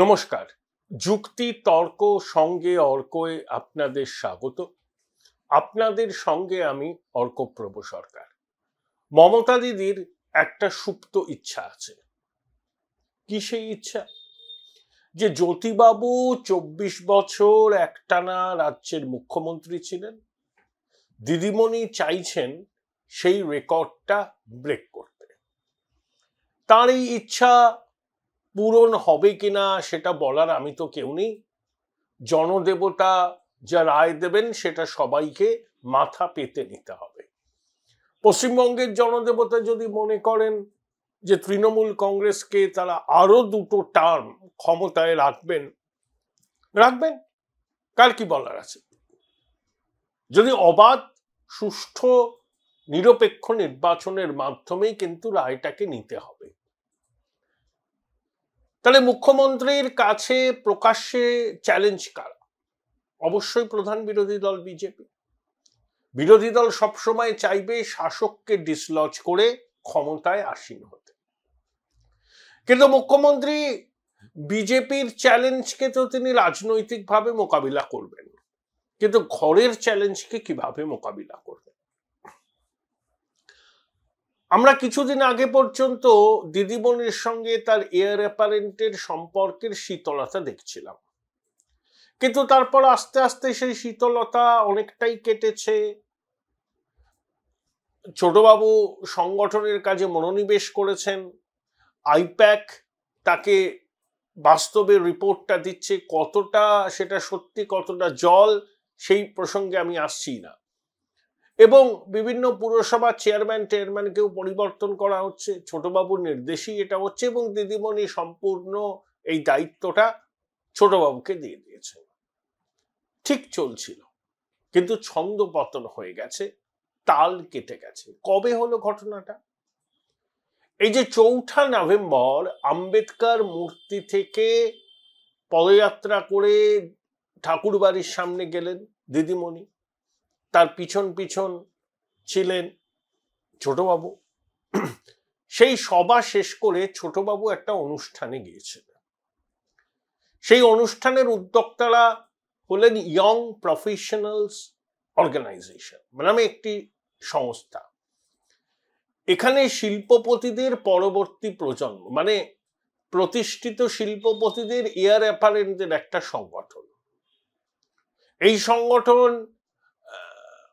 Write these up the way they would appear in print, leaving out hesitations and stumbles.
নমস্কার। যুক্তি তর্ক সঙ্গে অর্কয়ে আপনাদের স্বাগত। আপনাদের সঙ্গে আমি অর্কপ্রভ সরকার। মমতা দিদির একটা সুপ্ত ইচ্ছা আছে। কি সেই ইচ্ছা? যে জ্যোতিবাবু ২৪ বছর একটানা রাজ্যের মুখ্যমন্ত্রী ছিলেন। দিদিমণি চাইছেন সেই রেকর্ডটা ব্রেক করতে। তার এই ইচ্ছা পূরণ হবে কিনা সেটা বলার আমি তো কেউ নেই। জনদেবতা যা রায় দেবেন সেটা সবাইকে মাথা পেতে নিতে হবে। পশ্চিমবঙ্গের জনদেবতা যদি মনে করেন যে তৃণমূল কংগ্রেসকে তারা আরো ২টো টার্ম ক্ষমতায় রাখবেন, কার কি বলার আছে? যদি অবাধ সুষ্ঠু নিরপেক্ষ নির্বাচনের মাধ্যমেই কিন্তু রায়টাকে নিতে হবে। তাহলে মুখ্যমন্ত্রীর কাছে প্রকাশ্যে চ্যালেঞ্জ কারা? অবশ্যই প্রধান বিরোধী দল বিজেপি। বিরোধী দল সবসময় চাইবে শাসককে ডিসলজ করে ক্ষমতায় আসীন হতে। কিন্তু মুখ্যমন্ত্রী বিজেপির চ্যালেঞ্জকে তো তিনি রাজনৈতিকভাবে মোকাবিলা করবেন, কিন্তু ঘরের চ্যালেঞ্জকে কিভাবে মোকাবিলা করবেন? আমরা কিছুদিন আগে পর্যন্ত দিদিমণির সঙ্গে তার এয়ার অ্যাপারেন্টের সম্পর্কের শীতলতা দেখছিলাম, কিন্তু তারপর আস্তে আস্তে সেই শীতলতা অনেকটাই কেটেছে। ছোটবাবু সংগঠনের কাজে মনোনিবেশ করেছেন। আইপ্যাক তাকে বাস্তবে রিপোর্টটা দিচ্ছে, কতটা সেটা সত্যি কতটা জল সেই প্রসঙ্গে আমি আসছি না। এবং বিভিন্ন পুরসভা চেয়ারম্যানকেও পরিবর্তন করা হচ্ছে, ছোটবাবুর নির্দেশেই এটা হচ্ছে, এবং দিদিমণি সম্পূর্ণ এই দায়িত্বটা ছোটবাবুকে দিয়ে দিয়েছেন। ঠিক চলছিল, কিন্তু ছন্দ পতন হয়ে গেছে, তাল কেটে গেছে। কবে হলো ঘটনাটা? এই যে ৪ঠা নভেম্বর আম্বেদকর মূর্তি থেকে পদযাত্রা করে ঠাকুর বাড়ির সামনে গেলেন দিদিমণি, তার পিছন পিছন ছিলেন ছোটবাবু। সেই সভা শেষ করে ছোটবাবু একটা অনুষ্ঠানে গিয়েছিলেন। সেই অনুষ্ঠানের উদ্যোক্তারা হলেন ইয়ং প্রফেশনালস অর্গানাইজেশন নামে একটি সংস্থা। এখানে শিল্পপতিদের পরবর্তী প্রজন্ম, মানে প্রতিষ্ঠিত শিল্পপতিদের এয়ার অ্যাপারেন্টদের একটা সংগঠন। এই সংগঠন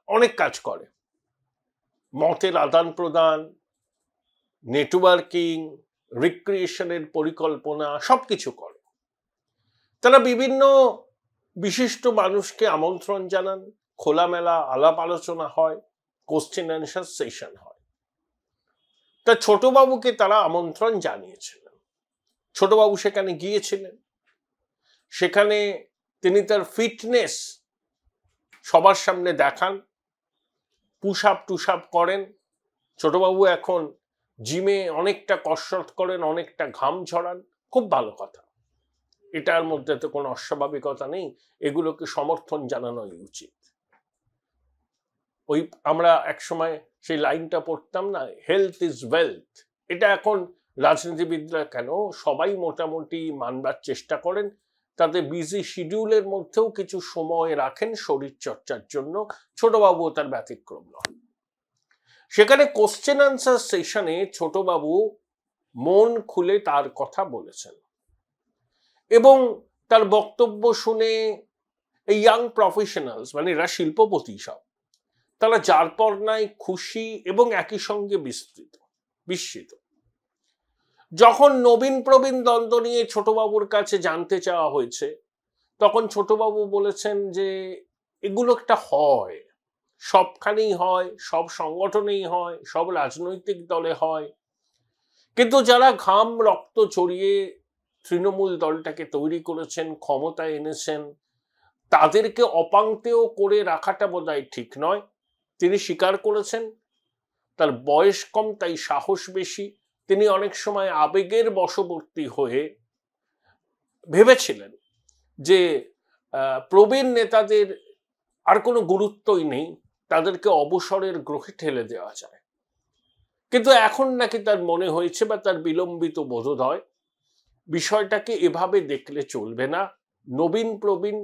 অনেক কাজ করে, মতের আদান প্রদান, নেটওয়ার্কিং, রিক্রিয়েশনের পরিকল্পনা, সবকিছু করে। তারা বিভিন্ন বিশিষ্ট মানুষকে আমন্ত্রণ জানান, খোলামেলা আলাপ আলোচনা হয়, কোশ্চেন অ্যান্সার সেশন হয়। তা ছোটবাবুকে তারা আমন্ত্রণ জানিয়েছিলেন, ছোটবাবু সেখানে গিয়েছিলেন। সেখানে তিনি তার ফিটনেস সবার সামনে দেখান, পুশ আপ করেন। ছোটবাবু এখন জিমে অনেকটা কসরত করেন, অনেকটা ঘাম ঝরান, খুব ভালো কথা। এটার মধ্যে তো কোনো অস্বাভাবিকতা নেই, এগুলোকে সমর্থন জানানোই উচিত। ওই আমরা একসময় সেই লাইনটা পড়তাম না, হেলথ ইজ ওয়েলথ। এটা এখন রাজনীতিবিদরা কেন সবাই মোটামুটি মানবার চেষ্টা করেন, তাদের বিজি শিডিউলের মধ্যেও কিছু সময় রাখেন শরীর চর্চার জন্য। ছোটবাবু তার ব্যতিক্রম নয়। সেখানে কোশ্চেন আনসার সেশনে ছোটবাবু মন খুলে তার কথা বলেছেন, এবং তার বক্তব্য শুনে এই ইয়াং প্রফেশনালস, মানে এরা শিল্পপতি সব, তারা যার পর নাই খুশি এবং একই সঙ্গে বিস্মিত। যখন নবীন প্রবীণ দ্বন্দ্ব নিয়ে ছোটবাবুর কাছে জানতে চাওয়া হয়েছে, তখন ছোটবাবু বলেছেন যে এগুলো একটা হয়, সবখানেই হয়, সব সংগঠনেই হয়, সব রাজনৈতিক দলে হয়, কিন্তু যারা ঘাম রক্ত ছড়িয়ে তৃণমূল দলটাকে তৈরি করেছেন, ক্ষমতায় এনেছেন, তাদেরকে অপাংক্তেয় করে রাখাটা বোধহয় ঠিক নয়। তিনি স্বীকার করেছেন তার বয়স কম, তাই সাহস বেশি। তিনি অনেক সময় আবেগের বশবর্তী হয়ে ভেবেছিলেন যে প্রবীণ নেতাদের আর কোনো গুরুত্বই নেই, তাদেরকে অবসরের গ্রহে ঠেলে দেওয়া যায়। কিন্তু এখন নাকি তার মনে হয়েছে, বা তার বিলম্বিত বোধোদয়, বিষয়টাকে এভাবে দেখলে চলবে না, নবীন প্রবীণ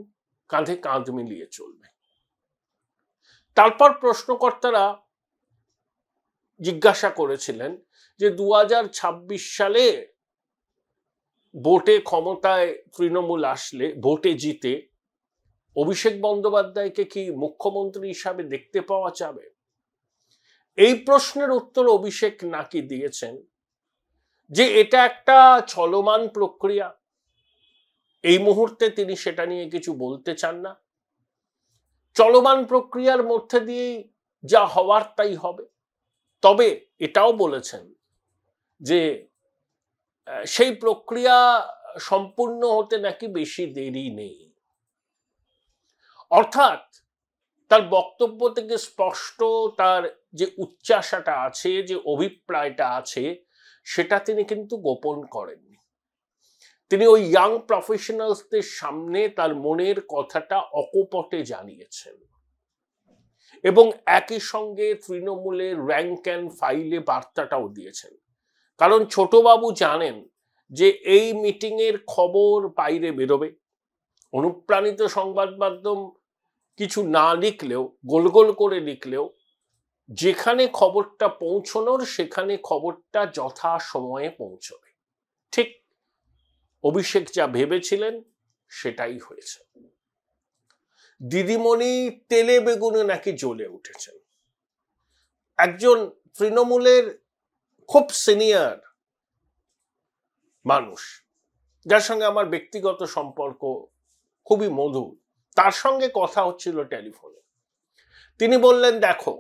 কাঁধে কাঁধ মিলিয়ে চলবে। তারপর প্রশ্নকর্তারা জিজ্ঞাসা করেছিলেন যে 2026 সালে ভোটে ক্ষমতায় তৃণমূল আসলে, ভোটে জিতে অভিষেক বন্দ্যোপাধ্যায়কে কি মুখ্যমন্ত্রী হিসাবে দেখতে পাওয়া যাবে? এই প্রশ্নের উত্তর অভিষেক নাকি দিয়েছেন যে এটা একটা চলমান প্রক্রিয়া, এই মুহূর্তে তিনি সেটা নিয়ে কিছু বলতে চান না, চলমান প্রক্রিয়ার মধ্যে দিয়েই যা হওয়ার তাই হবে। তবে এটাও বলেছেন যে সেই প্রক্রিয়া সম্পূর্ণ হতে নাকি বেশি দেরি নেই। অর্থাৎ তার বক্তব্য থেকে স্পষ্ট তার যে উচ্চাশাটা আছে, যে অভিপ্রায়টা আছে, সেটা তিনি কিন্তু গোপন করেননি। তিনি ওই ইয়াং প্রফেশনালসদের সামনে তার মনের কথাটা অকপটে জানিয়েছেন এবং একই সঙ্গে তৃণমূলের র্যাঙ্ক অ্যান্ড ফাইলে বার্তাটাও দিয়েছেন। কারণ ছোটবাবু জানেন যে এই মিটিংয়ের খবর বাইরে বেরোবে, অনুপ্রাণিত সংবাদ মাধ্যম কিছু না লিখলেও, গোল গোল করে লিখলেও, যেখানে খবরটা পৌঁছানোর সেখানে খবরটা যথা সময়ে পৌঁছবে। ঠিক অভিষেক যা ভেবেছিলেন সেটাই হয়েছে। দিদিমণি তেলে বেগুনে নাকি জ্বলে উঠেছেন। একজন তৃণমূলের খুব সিনিয়র মানুষ, যার সঙ্গে আমার ব্যক্তিগত সম্পর্ক খুবই মধুর, তার সঙ্গে কথা হচ্ছিল টেলিফোনে। তিনি বললেন, দেখো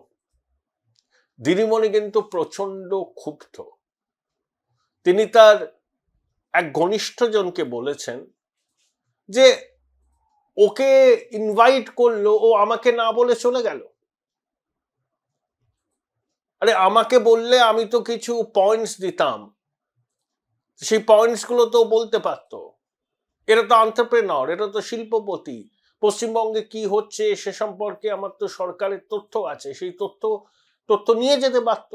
দিদিমণি কিন্তু প্রচন্ড ক্ষুব্ধ। তিনি তার এক ঘনিষ্ঠজনকে বলেছেন যে ওকে ইনভাইট করলো, ও আমাকে না বলে চলে গেল। আরে আমাকে বললে আমি তো কিছু পয়েন্টস দিতাম, সেই পয়েন্টস গুলো তো বলতে পারতো। এরা তো এন্টারপ্রেনার, এরা তো শিল্পপতি, পশ্চিমবঙ্গে কি হচ্ছে সে সম্পর্কে আমার তো সরকারের তথ্য আছে, সেই তথ্য নিয়ে যেতে পারত।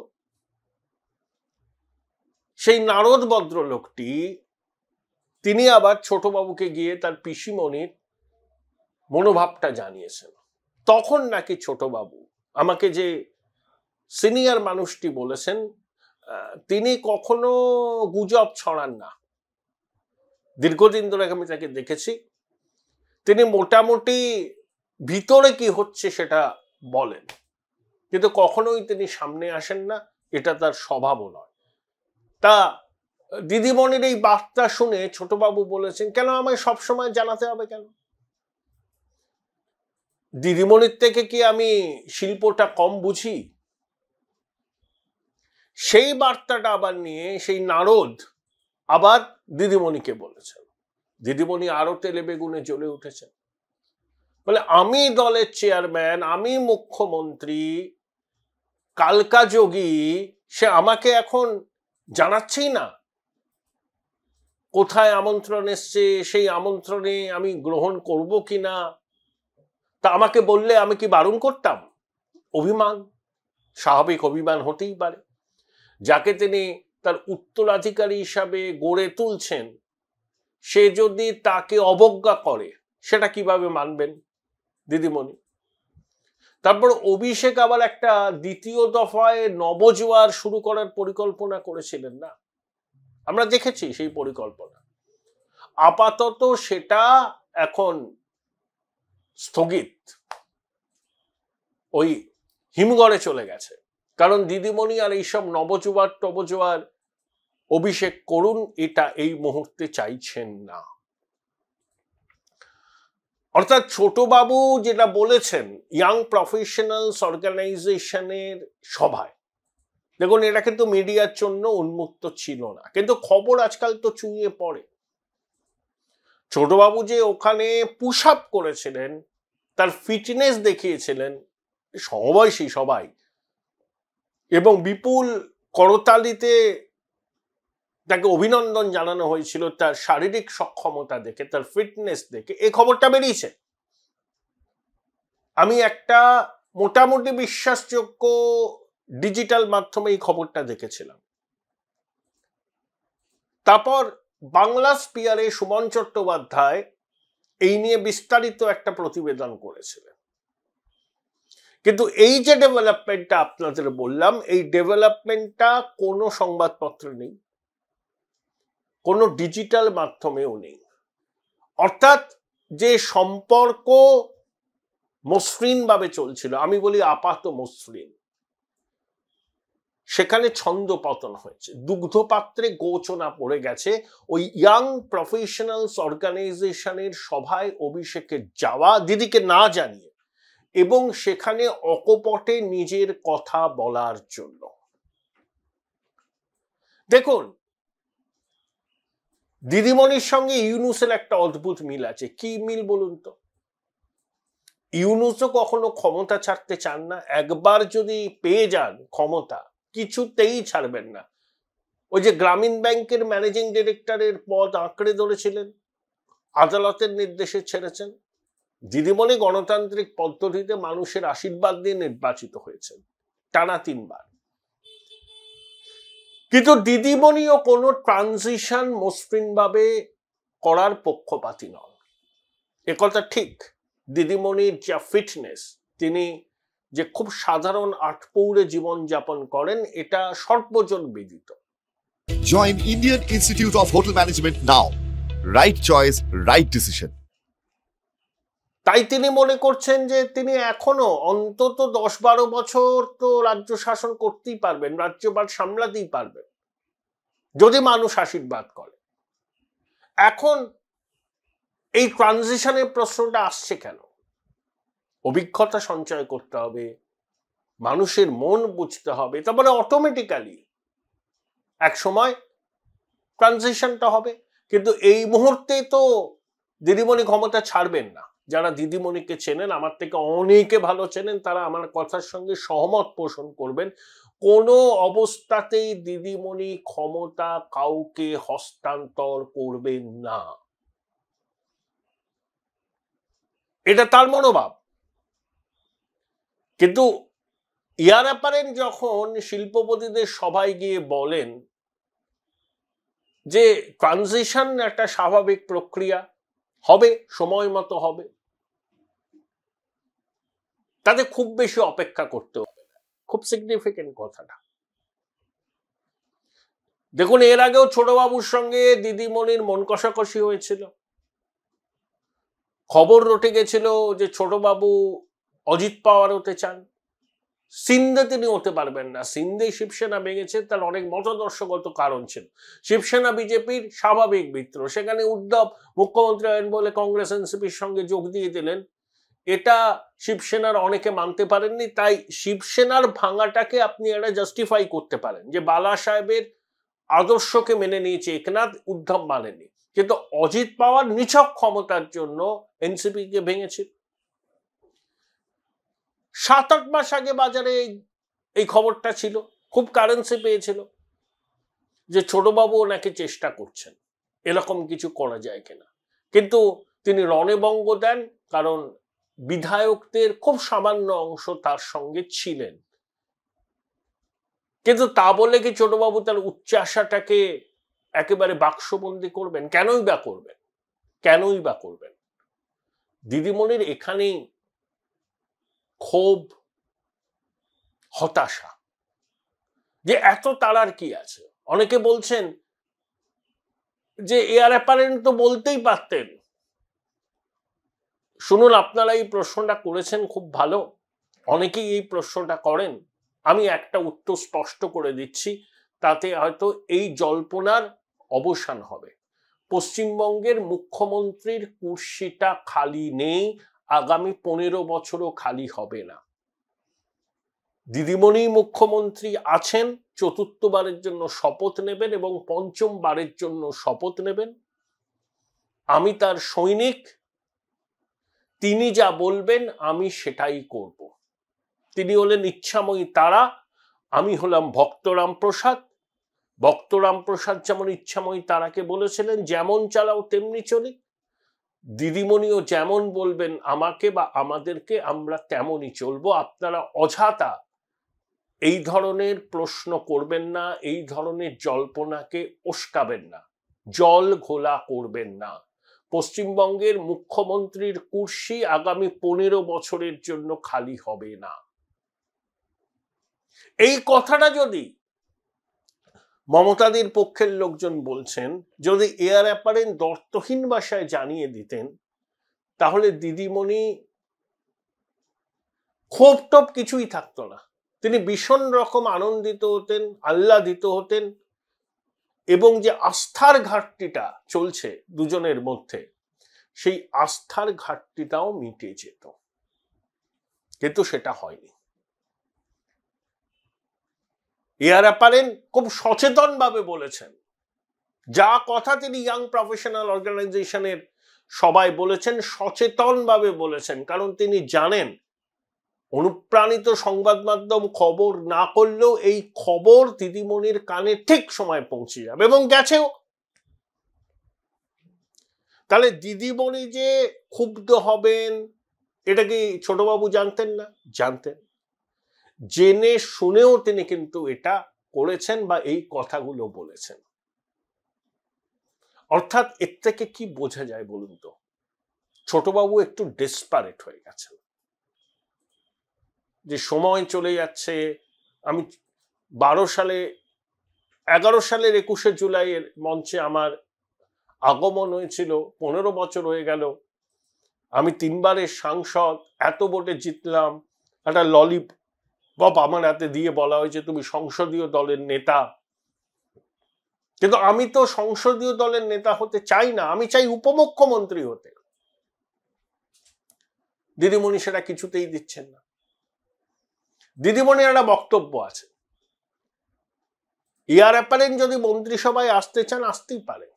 সেই নারদ ভদ্রলোকটি তিনি আবার ছোটবাবুকে গিয়ে তার পিসিমণির মনোভাবটা জানিয়েছেন। তখন নাকি ছোটবাবু আমাকে যে সিনিয়র মানুষটি বলেছেন, তিনি কখনো গুজব ছড়ান না। দীর্ঘদিন ধরে আমি তাকে দেখেছি, তিনি মোটামুটি ভিতরে কি হচ্ছে সেটা বলেন, কিন্তু কখনোই তিনি সামনে আসেন না, এটা তার স্বভাবও নয়। তা দিদিমণির এই বার্তা শুনে ছোটবাবু বলেছেন, কেন আমায় সবসময় জানাতে হবে কেন? দিদিমণির থেকে কি আমি শিল্পটা কম বুঝি? সেই বার্তাটা আবার নিয়ে সেই নারদ আবার দিদিমণিকে বলেছেন। দিদিমণি আরো তেলে বেগুনে জ্বলে উঠেছেন, বলে আমি দলের চেয়ারম্যান, আমি মুখ্যমন্ত্রী, কালকা যোগী, সে আমাকে এখন জানাচ্ছেই না কোথায় আমন্ত্রণ এসছে, সেই আমন্ত্রণে আমি গ্রহণ করব কিনা। তা আমাকে বললে আমি কি বারণ করতাম? অভিমান, স্বাভাবিক অভিমান হতেই পারে। যাকে তিনি তার উত্তরাধিকারী হিসাবে গড়ে তুলছেন, সে যদি তাকে অবজ্ঞা করে সেটা কিভাবে মানবেন দিদিমণি? তারপর অভিষেক আবার একটা দ্বিতীয় দফায় নবজোয়ার শুরু করার পরিকল্পনা করেছিলেন না, আমরা দেখেছি সেই পরিকল্পনা। আপাতত সেটা এখন স্থগিত, ওই হিমঘরে চলে গেছে। কারণ দিদিমণি আর এইসব নবজোয়ার অভিষেক করুন এটা এই মুহূর্তে চাইছেন না। অর্থাৎ ছোটবাবু যেটা বলেছেন ইয়াং প্রফেশনালস অর্গানাইজেশনের সভায়, দেখুন এটা কিন্তু মিডিয়ার জন্য উন্মুক্ত ছিল না, কিন্তু খবর আজকাল তো চুইয়ে পড়ে। ছোটবাবু যে ওখানে পুশ আপ করেছিলেন, তার ফিটনেস দেখিয়েছিলেন সমবয়সী সবাই, এবং বিপুল করতালিতে তাকে অভিনন্দন জানানো হয়েছিল তার শারীরিক সক্ষমতা দেখে, তার ফিটনেস দেখে, এই খবরটা বেরিয়েছে। আমি একটা মোটামুটি বিশ্বাসযোগ্য ডিজিটাল মাধ্যমে এই খবরটা দেখেছিলাম। তারপর বাংলা স্পিয়ারে সুমন চট্টোপাধ্যায় এই নিয়ে বিস্তারিত একটা প্রতিবেদন করেছিলেন। কিন্তু এই যে ডেভেলপমেন্টটা আপনাদের বললাম, এই ডেভেলপমেন্টটা কোনো সংবাদপত্রে নেই, কোনো ডিজিটাল মাধ্যমেও নেই। অর্থাৎ যে সম্পর্ক মসৃণভাবে চলছিল, আমি বলি আপাত মসৃণ, সেখানে ছন্দ পতন হয়েছে, দুগ্ধপাত্রে গোচনা পড়ে গেছে। ওই ইয়াং প্রফেশনালস অর্গানাইজেশনের সভায় অভিষেকের যাওয়া দিদিকে না জানিয়ে এবং সেখানে অকপটে নিজের কথা বলার জন্য। দেখুন, দিদিমণির সঙ্গে ইউনুসের একটা অদ্ভুত মিল আছে। কি মিল বলুন তো? ইউনুসও কখনো ক্ষমতা ছাড়তে চান না। একবার যদি পেয়ে যান ক্ষমতা, কিছুতেই ছাড়বেন না। ওই যে গ্রামীণ ব্যাংকের ম্যানেজিং ডিরেক্টরের পদ আঁকড়ে ধরেছিলেন, আদালতের নির্দেশে ছেড়েছেন। দিদিমণি গণতান্ত্রিক পদ্ধতিতে মানুষের আশীর্বাদ দিয়ে নির্বাচিত হয়েছেন টানা 3 বার। কিন্তু দিদিমণিও কোনো ট্রানজিশন মসৃণভাবে করার পক্ষপাতী নন, একথা ঠিক। দিদিমণির যা ফিটনেস, তিনি যে খুব সাধারণ আটপৌরে জীবন যাপন করেন, এটা সর্বজন বিদিত। Join Indian Institute of Hotel Management now. Right choice, right decision. তাই তিনি মনে করছেন যে তিনি এখনো অন্তত 10-12 বছর তো রাজ্য শাসন করতেই পারবেন, রাজ্যপাল সামলাতেই পারবেন, যদি মানুষ আশীর্বাদ করে। এখন এই ট্রানজিশনের প্রশ্নটা আসছে কেন? অভিজ্ঞতা সঞ্চয় করতে হবে, মানুষের মন বুঝতে হবে, তারপরে অটোমেটিক্যালি এক সময় ট্রানজিশনটা হবে। কিন্তু এই মুহূর্তে তো দিদিমণি ক্ষমতা ছাড়বেন না। যারা দিদিমণিকে চেনেন, আমার থেকে অনেকে ভালো চেনেন, তারা আমার কথার সঙ্গে সহমত পোষণ করবেন। কোনো অবস্থাতেই দিদিমণি ক্ষমতা কাউকে হস্তান্তর করবেন না, এটা তার মনোভাব। কিন্তু ইয়ার অ্যাপারেন্ট যখন শিল্পপতিদের সবাই গিয়ে বলেন যে ট্রানজিশন একটা স্বাভাবিক প্রক্রিয়া, হবে, সময় মতো হবে, তাতে খুব বেশি অপেক্ষা করতে হবে না। খুব সিগনিফিকেন্ট কথাটা। দেখুন, এর আগেও ছোটবাবুর সঙ্গে দিদিমণির মন কষাকষি হয়েছিল। খবর রটে গেছিল যে ছোটবাবু অজিত পাওয়ার হতে চান, সিন্ধে তিনি হতে পারবেন না। সিন্ধে শিবসেনা ভেঙেছে, তার অনেক মতাদর্শগত কারণ ছিল। শিবসেনা বিজেপির স্বাভাবিক বিদ্রোহ, সেখানে উদ্ধব মুখ্যমন্ত্রী হবেন বলে কংগ্রেস এনসিপির সঙ্গে যোগ দিয়ে দিলেন। এটা শিবসেনার অনেকে মানতে পারেননি। তাই শিবসেনার ভাঙাটাকে আপনি এটা জাস্টিফাই করতে পারেন যে বালা সাহেবের আদর্শকে মেনে নিয়েছে একনাথ, উদ্ধব মানেনি। কিন্তু অজিত পাওয়ার নিছক ক্ষমতার জন্য এনসিপি কে ভেঙেছিল। 7-8 মাস আগে বাজারে এই খবরটা ছিল, খুব কারেন্সি পেয়েছিল যে ছোটবাবু ওনাকে চেষ্টা করছেন এরকম কিছু করা যায় কিনা। কিন্তু তিনি রণেবঙ্গ দেন, কারণ বিধায়কদের খুব সামান্য অংশ তার সঙ্গে ছিলেন। কিন্তু তা বলে কি ছোটবাবু তার উচ্চাশাটাকে একেবারে বাক্সবন্দি করবেন? কেনই বা করবেন? কেনই বা করবেন? দিদিমণির এখানেই ক্ষোভ, হতাশা, যে এত তাড়ার কি আছে। অনেকে বলছেন যে এয়ার অ্যাপারেন্ট তো বলতেই পারতেন। শুনুন, আপনারা এই প্রশ্নটা করেছেন খুব ভালো, অনেকেই এই প্রশ্নটা করেন। আমি একটা উত্তর স্পষ্ট করে দিচ্ছি, তাতে হয়তো এই জল্পনার অবসান হবে। পশ্চিমবঙ্গের মুখ্যমন্ত্রীর কুর্সিটা খালি নেই, আগামী 15 বছরও খালি হবে না। দিদিমণি মুখ্যমন্ত্রী আছেন, 4র্থবারের জন্য শপথ নেবেন এবং 5ম বারের জন্য শপথ নেবেন। আমি তার সৈনিক, তিনি যা বলবেন আমি সেটাই করব। তিনি হলেন ইচ্ছাময়ী তারা, আমি হলাম ভক্তরাম প্রসাদ। ভক্তরাম প্রসাদ যেমন ইচ্ছাময়ী তারাকে বলেছিলেন যেমন চালাও তেমনি চলি, দিদিমণিও যেমন বলবেন আমাকে বা আমাদেরকে, আমরা তেমনই চলবো। আপনারা অযথা এই ধরনের প্রশ্ন করবেন না, এই ধরনের জল্পনাকে উস্কাবেন না। জল ঘোলা করবেন না। পশ্চিমবঙ্গের মুখ্যমন্ত্রীর কুর্সি আগামী 15 বছরের জন্য খালি হবে না। এই কথাটা যদি মমতাদির পক্ষের লোকজন বলছেন, যদি এয়ার অ্যাপারেন্ট দর্তহীন ভাষায় জানিয়ে দিতেন, তাহলে দিদিমণি ক্ষোভ টোপ কিছুই থাকতো না। তিনি ভীষণ রকম আনন্দিত হতেন, আহ্লাদিত হতেন, এবং যে আস্থার ঘাটতিটা চলছে দুজনের মধ্যে, সেই আস্থার ঘাটতিটাও মিটে যেত, কিন্তু সেটা হয়নি। এয়ার অ্যাপারেন্ট খুব সচেতন ভাবে বলেছেন, যা কথা তিনি ইয়াং প্রফেশনাল অর্গানাইজেশনের সবাই বলেছেন, সচেতন ভাবে বলেছেন, কারণ তিনি জানেন অনুপ্রাণিত সংবাদ মাধ্যম খবর না করলেও এই খবর দিদিমণির কানে ঠিক সময় পৌঁছে যাবে, এবং গেছেও। তাহলে দিদিমণি যে ক্ষুব্ধ হবেন, এটা কি ছোটবাবু জানতেন না? জানতেন। জেনে শুনেও তিনি কিন্তু এটা করেছেন বা এই কথাগুলো বলেছেন। অর্থাৎ এর থেকে কি বোঝা যায় বলুন তো? ছোটবাবু একটু ডেসপারেট হয়ে গেছেন, যে সময় চলে যাচ্ছে। আমি 11 সালের 21শে জুলাইয়ের মঞ্চে আমার আগমন হয়েছিল, 15 বছর হয়ে গেল। আমি 3 বারের সাংসদ, এত ভোটে জিতলাম, একটা ললিপপ আমার হাতে দিয়ে বলা হয়েছে তুমি সংসদীয় দলের নেতা। কিন্তু আমি তো সংসদীয় দলের নেতা হতে চাই না, আমি চাই উপমুখ্যমন্ত্রী হতে। দিদিমণি সেটা কিছুতেই দিচ্ছেন না। দিদিমণির একটা বক্তব্য আছে, এয়ার অ্যাপারেন্ট যদি মন্ত্রিসভায় আসতে চান আসতেই পারে,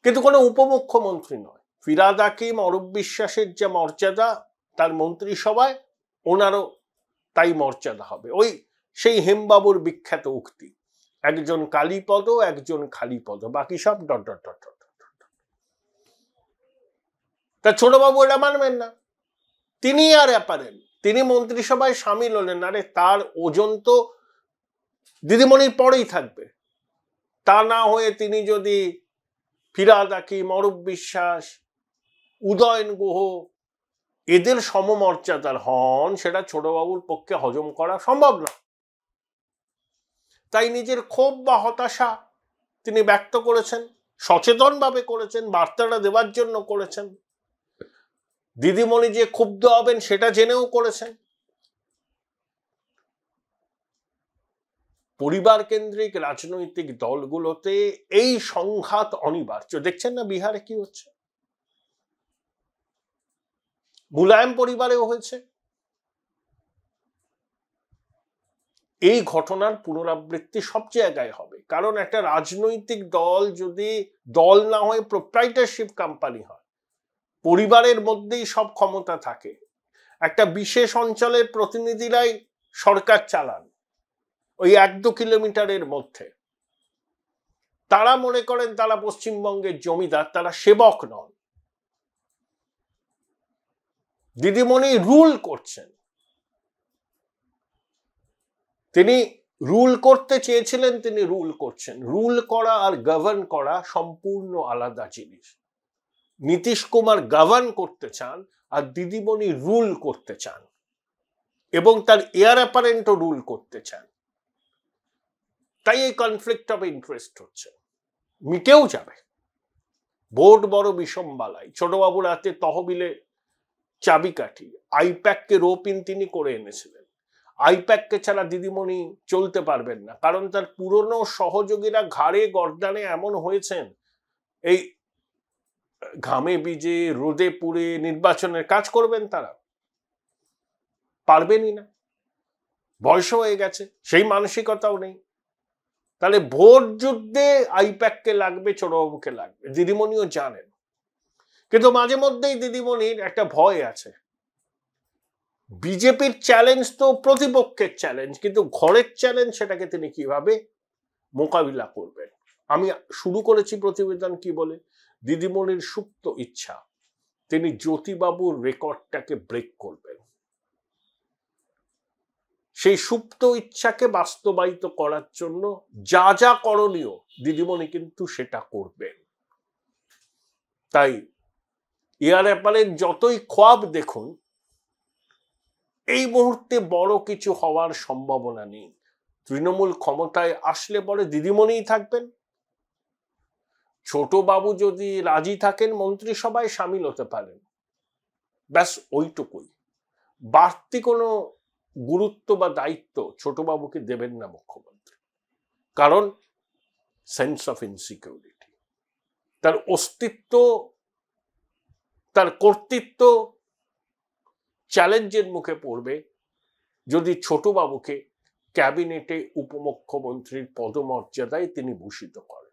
কিন্তু কোনো উপমুখ্যমন্ত্রী নয়। ফিরহাদ হাকিম, অরূপ বিশ্বাসের যে মর্যাদা তার মন্ত্রিসভায়, ওনারও তাই মর্যাদা হবে। ওই সেই হেমবাবুর বিখ্যাত উক্তি, একজন কালীপদ, একজন খালিপদ, বাকি সব ডট ডট ডট ডট। তা ছোটবাবু এটা মানবেন না। তিনি আর অ্যাপারেন্ট, তিনি মন্ত্রিসভায় সামিল হলেন, আরে তার ওজন তো দিদিমণির পরেই থাকবে। তা না হয়ে তিনি যদি ফিরহাদ হাকিম, অরূপ বিশ্বাস, উদয়ন গুহ এদের সমমর্যাদার হন, সেটা ছোটবাবুর পক্ষে হজম করা সম্ভব না। তাই নিজের ক্ষোভ বা হতাশা তিনি ব্যক্ত করেছেন, সচেতনভাবে করেছেন, বার্তাটা দেওয়ার জন্য করেছেন। দিদিমণি যে ক্ষুব্ধ হবেন সেটা জেনেও করেছেন। পরিবার কেন্দ্রিক রাজনৈতিক দলগুলোতে এই সংঘাত অনিবার্য। দেখছেন না বিহারে কি হচ্ছে, মুলায়ম পরিবারেও হয়েছে। এই ঘটনার পুনরাবৃত্তি সব জায়গায় হবে, কারণ একটা রাজনৈতিক দল যদি দল না হয় প্রোপ্রাইটারশিপ কোম্পানি হয়, পরিবারের মধ্যেই সব ক্ষমতা থাকে, একটা বিশেষ অঞ্চলের প্রতিনিধিরাই সরকার চালান, ওই 1-2 কিলোমিটারের মধ্যে। তারা মনে করেন তারা পশ্চিমবঙ্গের জমিদার, তারা সেবক নন। দিদিমণি রুল করছেন, তিনি রুল করতে চেয়েছিলেন, তিনি রুল করছেন। রুল করা আর গভর্ন করা সম্পূর্ণ আলাদা জিনিস। নীতিশ কুমার গভর্ন করতে চান আর দিদিমণি রুল করতে চান, এবং তার এয়ার অ্যাপারেন্টও রুল করতে চান। তাই এই কনফ্লিক্ট অফ ইন্টারেস্ট হচ্ছে, মিটেও যাবে। ভোট বড় বিষম বালাই। ছোটবাবুর হাতে তহবিলে চাবিকাঠি, আইপ্যাককে রোপিন তিনি করে এনেছিলেন। আইপ্যাককে ছাড়া দিদিমণি চলতে পারবেন না, কারণ তার পুরনো সহযোগীরা ঘাড়ে গর্দানে এমন হয়েছেন, এই ঘামে বিজে রোদে পুড়ে নির্বাচনের কাজ করবেন, তারা পারবেনই না, বয়স হয়ে গেছে, সেই মানসিকতাও নেই। তাহলে ভোট যুদ্ধে আইপ্যাককে লাগবে, ছোটবাবুকে লাগবে, দিদিমণিও জানেন। কিন্তু মাঝে মধ্যেই দিদিমণির একটা ভয় আছে। বিজেপির চ্যালেঞ্জ তো প্রতিপক্ষের চ্যালেঞ্জ, কিন্তু ঘরের চ্যালেঞ্জ সেটাকে তিনি কিভাবে মোকাবিলা করবেন। আমি শুরু করেছি প্রতিবেদন কি বলে, দিদিমণির সুপ্ত ইচ্ছা তিনি জ্যোতিবাবুর রেকর্ডটাকে ব্রেক করবেন। সেই সুপ্ত ইচ্ছাকে বাস্তবায়িত করার জন্য যা যা করণীয় দিদিমণি কিন্তু সেটা করবেন। তাই এয়ার অ্যাপারেল যতই খোয়াব দেখুন, এই মুহূর্তে বড় কিছু হওয়ার সম্ভাবনা নেই। তৃণমূল ক্ষমতায় আসলে পরে দিদিমণিই থাকবেন। ছোট বাবু যদি রাজি থাকেন মন্ত্রিসভায় সামিল হতে পারেন, ব্যাস ওইটুকুই। বাড়তি কোনো গুরুত্ব বা দায়িত্ব ছোটবাবুকে দেবেন না মুখ্যমন্ত্রী, কারণ সেন্স অফ ইনসিকিউরিটি, তার অস্তিত্ব, তার কর্তৃত্ব চ্যালেঞ্জের মুখে পড়বে যদি ছোটবাবুকে ক্যাবিনেটে উপমুখ্যমন্ত্রীর পদমর্যাদায় তিনি ভূষিত করেন।